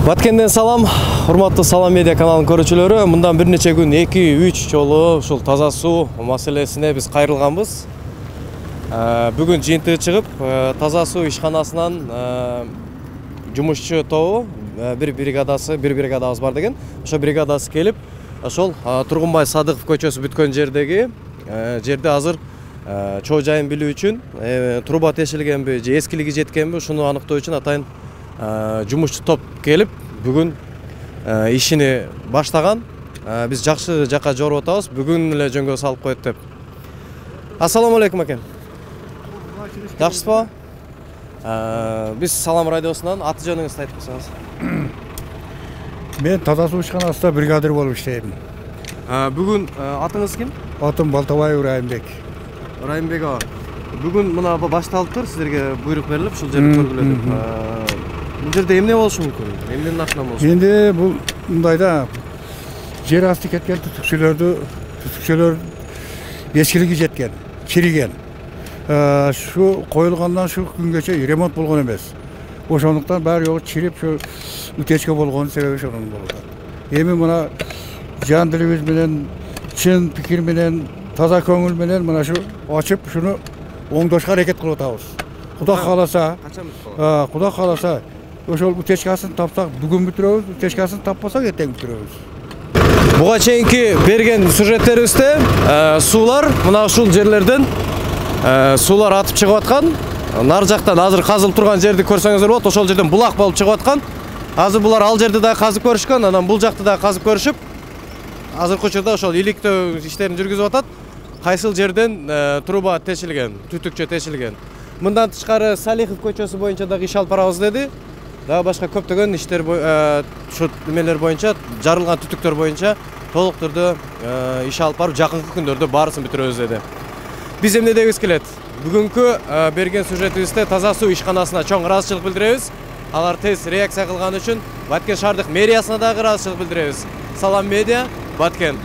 Баткенден салам, урматтуу Салам медиа каналынын көрүүчүлөрү. Мындан бир нече күн 2-3 жолу ушул таза суу маселесине биз кайрылганбыз. Бүгүн жыйынтыгы чыгып, таза суу ишканасынан жумушчу тобу бир бригадабыз бар деген. Ошо бригадасы келип, ошол Тургунбай Садыков көчөсү бүткөн жерде азыр чоо жайын билүү үчүн труба тешилгенби же эскилиги жеткенби ушуну аныктоо үчүн атайын жумушчу топ келип бүгүн ишини баштаган. Биз жакшы жака жоруп атабыз. Бүгүн эле жөнгө салып коет деп. Ассаламу алейкум аке. Жакшысызбы? Биз Салам радиосунан аты жөнүңүздү айтып койсоңуз. Мен таза суу ишканасында бригадир болуп иштейм. Бүгүн атыңыз ким? Атым Балтабаев Райымбек. Райымбек ага. Бүгүн мына башталыптыр, сиздерге буйрук берилип, ушул жерди көргүлө деп. Бул жерде эмне болушу мүмкүн? Эмненин артынан болушу? Энди бул мындайда жер асты кеткен түтүкчөлөр эскилиги жеткен, чириген. Şu коюлгандан şu күнгөчө ремонт болгон эмес. Ошондуктан баары жолу чирип, şu утечка болгон себеби ошонун болот. Эми мына жан дилибиз менен, чын пикир менен, таза көңүл менен мына şu ачып, шуну оңдошко аракет кылып атабыз. Кудай кааласа, Кудай кааласа, ошол утечкасын тапсак бүгүн бүтүрөбүз, утечкасын таппасак эртең бүтүрөбүз. Буга чейинки берген сюжеттерибизде суулар мына ушул жерлерден суулар атып чыгып аткан. Нар жактан азыр казылып турган жерди көрсөңүздөр болот. Ошол жерден булак болуп чыгып аткан. Азыр булар ал жерди да казып көрүшкөн, анан бул жакты да казып көрүшүп, азыркы учурда ошол иликтөө иштерин жүргүзүп атат. Кайсыл жерден труба тешилген, түтүкчө тешилген. Мындан тышкары Салихов көчөсү боюнча дагы иш алып барабыз деди. Дагы башка көптөгөн иштер ошо немелер боюнча, жарылган түтүктөр боюнча толук түрдө иш алып барып, жакынкы күндөрдө баарысын бүтүрөбүз деди. Биз эмне дегибиз келет? Бүгүнкү берген сюжетибизде таза суу ишканасына чоң ыраазычылык билдиребиз. Алар тез реакция кылган үчүн Баткен шаардык мэриясына дагы ыраазычылык билдиребиз. Салам медиа, Баткен.